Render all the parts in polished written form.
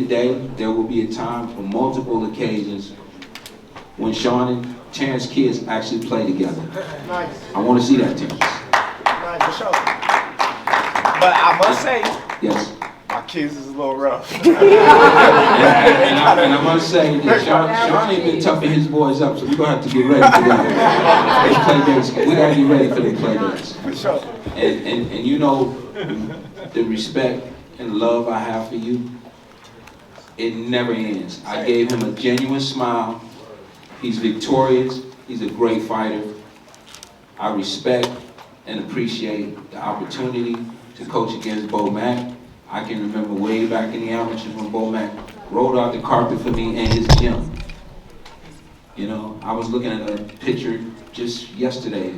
a day, there will be a time for multiple occasions when Shawn and Terrence kids actually play together. Nice. I want to see that, Terrence. Nice, for sure. But I must say, Yes. my kids is a little rough. And I must say that Shawn ain't been toughing his boys up, so we're going to have to get ready for that. Those play dates, we got to get ready for the play dates. For sure. And you know, the respect and love I have for you, it never ends. I gave him a genuine smile. He's victorious. He's a great fighter. I respect and appreciate the opportunity to coach against Bo Mack. I can remember way back in the amateurs when Bo Mack rolled out the carpet for me in his gym. You know, I was looking at a picture just yesterday,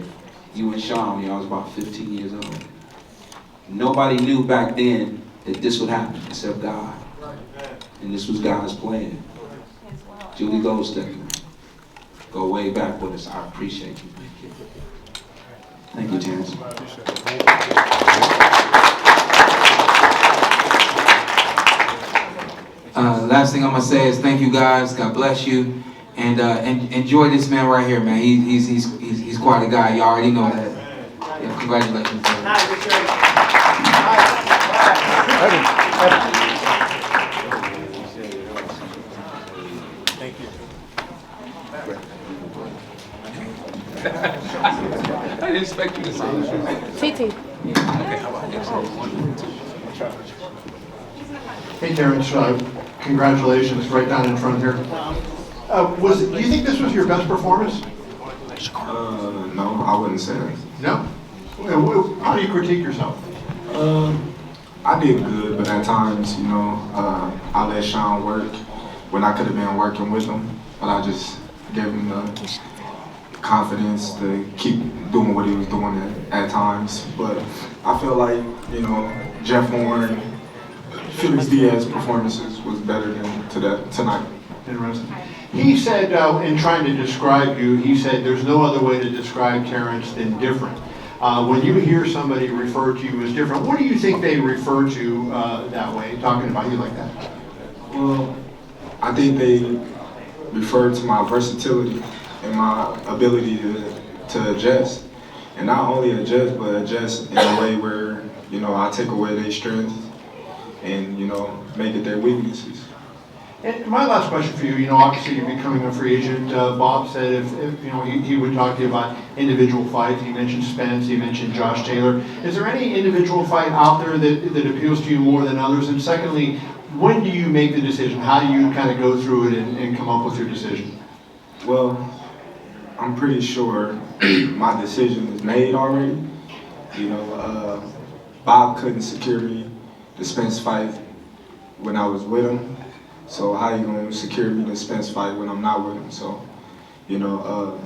you and Shawn, when I was about 15 years old. Nobody knew back then that this would happen except God. And this was God's plan. Julie Goldstein, go way back with us. I appreciate you. Thank you, Terrence. Last thing I'm gonna say is thank you guys. God bless you, and enjoy this man right here, man. He's quite a guy. You already know that. Yeah, congratulations. Thank you. I didn't expect you to say that. TT. Hey Terrence, congratulations, right down in front here. Do you think this was your best performance? No, I wouldn't say that. No? How do you critique yourself? I did good, but at times, you know, I let Shawn work when I could have been working with him, but I just gave him the confidence to keep doing what he was doing at times. But I feel like, you know, Jeff Horn, Felix Diaz's performances was better than tonight. Interesting. He said, in trying to describe you, he said there's no other way to describe Terrence than different. When you hear somebody refer to you as different, what do you think they refer to that way, talking about you like that? Well, I think they refer to my versatility and my ability to adjust. And not only adjust, but adjust in a way where, you know, I take away their strengths and, you know, make it their weaknesses. And my last question for you, you know, obviously you're becoming a free agent. Bob said if you know, he would talk to you about individual fights. He mentioned Spence, he mentioned Josh Taylor. Is there any individual fight out there that appeals to you more than others? And secondly, when do you make the decision? How do you kind of go through it and come up with your decision? Well, I'm pretty sure my decision is made already. You know, Bob couldn't secure me the Spence fight when I was with him. So how you gonna secure me the Spence fight when I'm not with him? So, you know,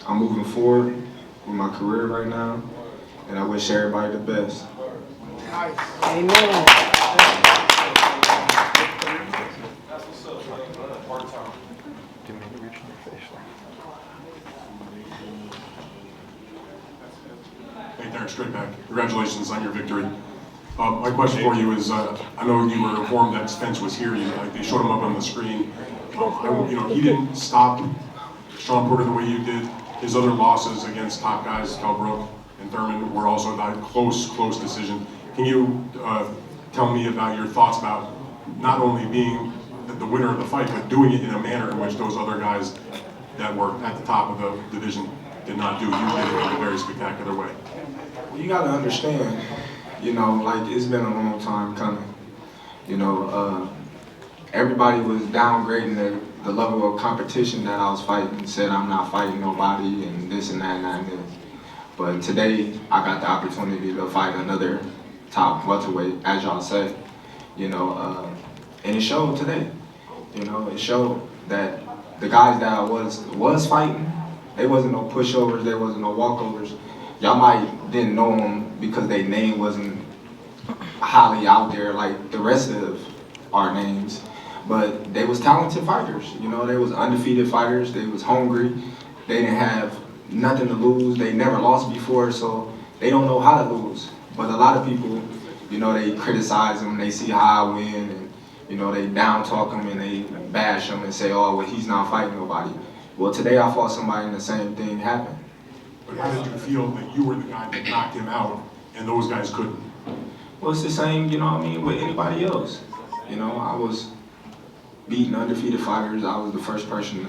I'm moving forward with my career right now, and I wish everybody the best. Amen. Hey, Terrence, straight back. Congratulations on your victory. My question for you is, I know you were informed that Spence was here. They showed him up on the screen. You know, he didn't stop Shawn Porter the way you did. His other losses against top guys, Calbrook and Thurman, were also that close decision. Can you tell me about your thoughts about not only being the winner of the fight, but doing it in a manner in which those other guys that were at the top of the division did not do? You did it in a very spectacular way. Well, you gotta understand, you know, like it's been a long time coming. You know, everybody was downgrading the level of competition that I was fighting, said I'm not fighting nobody and this and that and that and this. But today, I got the opportunity to fight another top welterweight, as y'all say. You know, and it showed today. You know, it showed that the guys that I was fighting, they wasn't no pushovers, there wasn't no walkovers. Y'all might didn't know them because their name wasn't highly out there like the rest of our names, but they was talented fighters. You know, they was undefeated fighters. They was hungry. They didn't have nothing to lose. They never lost before, so they don't know how to lose. But a lot of people, you know, they criticize them. They see how I win, and you know, they down talk him and they bash him and say, oh, well, he's not fighting nobody. Well, today I fought somebody and the same thing happened. But how did you feel that you were the guy that knocked him out and those guys couldn't? Well, it's the same, you know what I mean, with anybody else. You know, I was beating undefeated fighters. I was the first person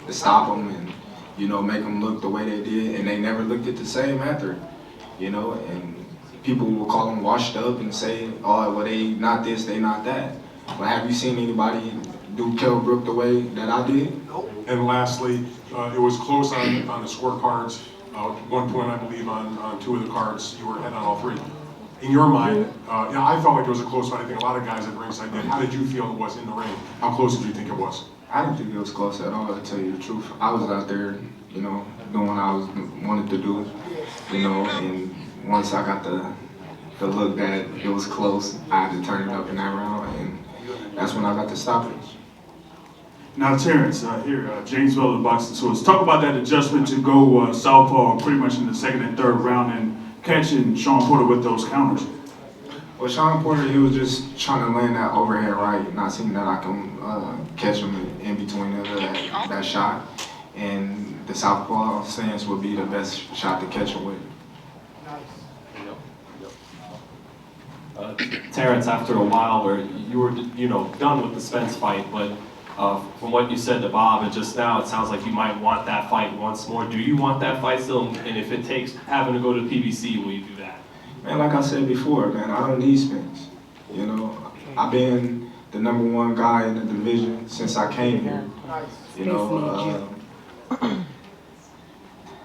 to stop them and, you know, make them look the way they did, and they never looked at the same after, you know, and people will call them washed up and say, oh, well, they not this, they not that. But have you seen anybody do Kell Brook the way that I did? And lastly, it was close on the scorecards. One point, I believe, on 2 of the cards, you were ahead on all 3. In your mind, I felt like it was a close fight. I think a lot of guys at ringside did. How did you feel it was in the ring? How close did you think it was? I didn't think it was close at all, to tell you the truth. I was out there, you know, doing what I wanted to do, you know, and once I got the look that it was close, I had to turn it up in that round, and that's when I got the stoppage. Now, Terence, James Weller, Boxing Source. Talk about that adjustment to go southpaw pretty much in the 2nd and 3rd round and catching Shawn Porter with those counters. Well, Shawn Porter, he was just trying to land that overhead right, not seeing that I can catch him in between that shot. And the southpaw stance would be the best shot to catch him with. Terence, after a while where you were, you know, done with the Spence fight, but from what you said to Bob and just now, it sounds like you might want that fight once more. Do you want that fight still? And if it takes having to go to PBC, will you do that? Man, like I said before, man, I don't need Spence. You know, I've been the #1 guy in the division since I came here. You know,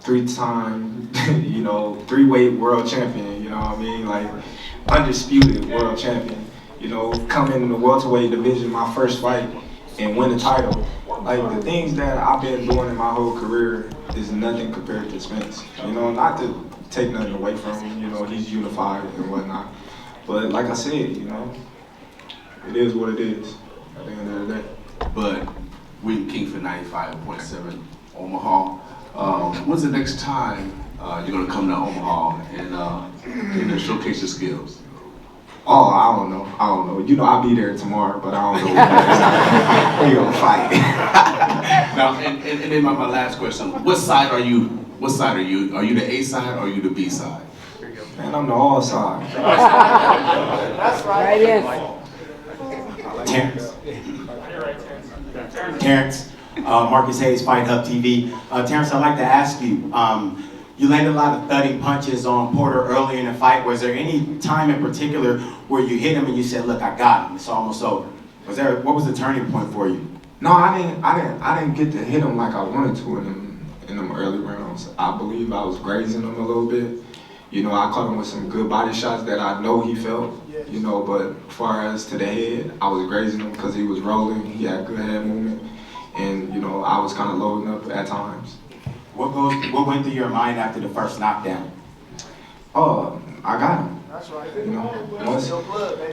3-time, you know, 3-weight world champion, you know what I mean? Like, undisputed world champion. You know, come in the welterweight division, my first fight, and win the title. Like, the things that I've been doing in my whole career is nothing compared to Spence. You know, not to take nothing away from him, you know, he's unified and whatnot. But like I said, you know, it is what it is at the end of the day. But we King for 95.7 Omaha. When's the next time you're gonna come to Omaha and showcase your skills? Oh, I don't know. You know, I'll be there tomorrow, but I don't know when we're gonna fight. Now, and then my last question: What side are you? What side are you? Are you the A side or are you the B side? Man, I'm the all side. That's right. Terence, Marcus Hayes, Fight Hub TV. Terence, I'd like to ask you, you landed a lot of thudding punches on Porter early in the fight. Was there any time in particular where you hit him and you said, look, I got him, it's almost over? What was the turning point for you? No, I didn't get to hit him like I wanted to in them early rounds. I believe I was grazing him a little bit. You know, I caught him with some good body shots that I know he felt, you know, but as far as to the head, I was grazing him because he was rolling, he had good head movement, and, you know, I was kind of loading up at times. What went through your mind after the first knockdown? Oh, I got him. That's right. You know,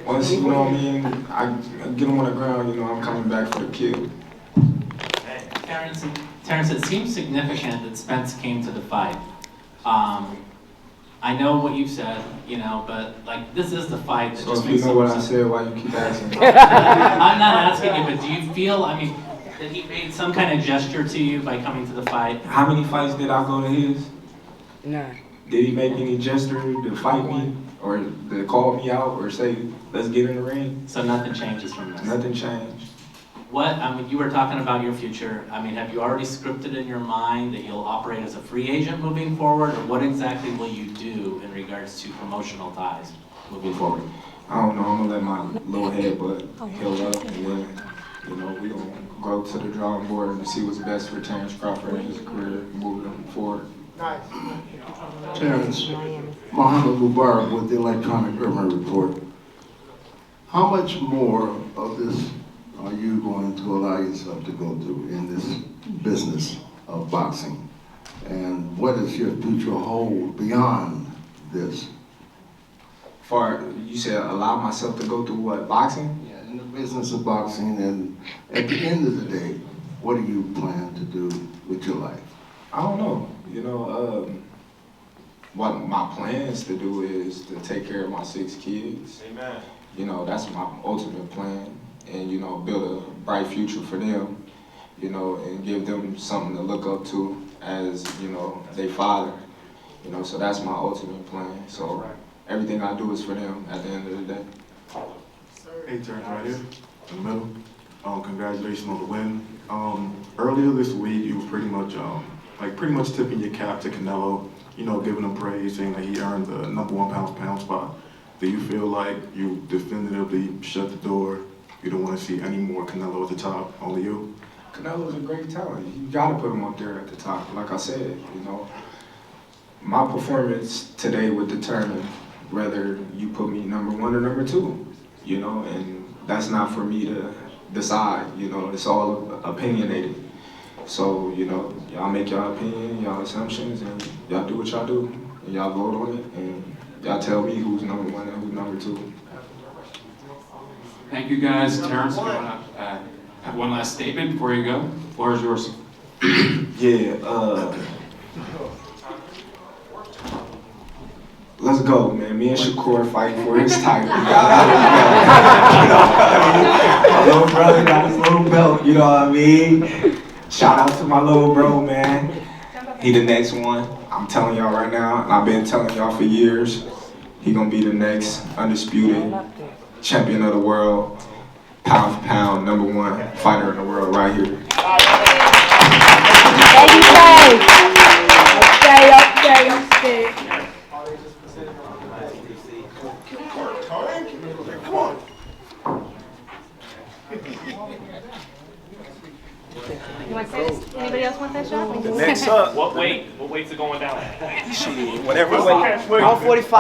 once you know what I mean, I get him on the ground, you know, I'm coming back for the kill. Terence, it seems significant that Spence came to the fight. I know what you've said, you know, but like this is the fight that so just if makes you know what I said, why you keep asking? I'm not asking you, but do you feel, I mean, that he made some kind of gesture to you by coming to the fight? How many fights did I go to his? None. Did he make any gesture to fight me or to call me out or say, let's get in the ring? So nothing changes from this? Nothing changed. What, I mean, you were talking about your future. I mean, have you already scripted in your mind that you'll operate as a free agent moving forward, or what exactly will you do in regards to promotional ties moving forward? I don't know, I'm gonna let my little head butt heal up and then, you know, we gonna go to the drawing board and see what's best for Terence Crawford and his career moving forward. Terence, Mohammed Mubarak with the Electronic Urban Report. How much more of this are you going to allow yourself to go through in this business of boxing? And what is your future hold beyond this? You said allow myself to go through what, boxing? Yeah, in the business of boxing, and at the end of the day, what do you plan to do with your life? I don't know. You know, what my plans to do is to take care of my 6 kids. Amen. You know, that's my ultimate plan. and, you know, build a bright future for them, you know, and give them something to look up to as, you know, their father. You know, so that's my ultimate plan. So everything I do is for them at the end of the day. Hey, Terrence, right here in the middle. Congratulations on the win. Earlier this week, you were pretty much tipping your cap to Canelo. You know, giving him praise, saying that he earned the #1 pound-for-pound spot. Do you feel like you definitively shut the door? You don't want to see any more Canelo at the top, only you? Canelo's a great talent. You gotta put him up there at the top. Like I said, you know, my performance today would determine whether you put me #1 or #2, you know, and that's not for me to decide, you know, it's all opinionated. So, you know, y'all make y'all opinion, y'all assumptions, and y'all do what y'all do, and y'all vote on it, and y'all tell me who's #1 and who's #2. Thank you guys. Terrence, you want to have one last statement before you go? The floor is yours. Let's go, man. Me and Shakur fighting for his title. My little brother got his little belt, you know what I mean? Shout out to my little bro, man. He the next one. I'm telling y'all right now, and I've been telling y'all for years, he gonna be the next undisputed champion of the world, pound for pound, #1 fighter in the world right here. Okay. Come on. You want to say this? Anybody else want that shot? Next up. What weight's it going down? Shit, whatever weight. 145.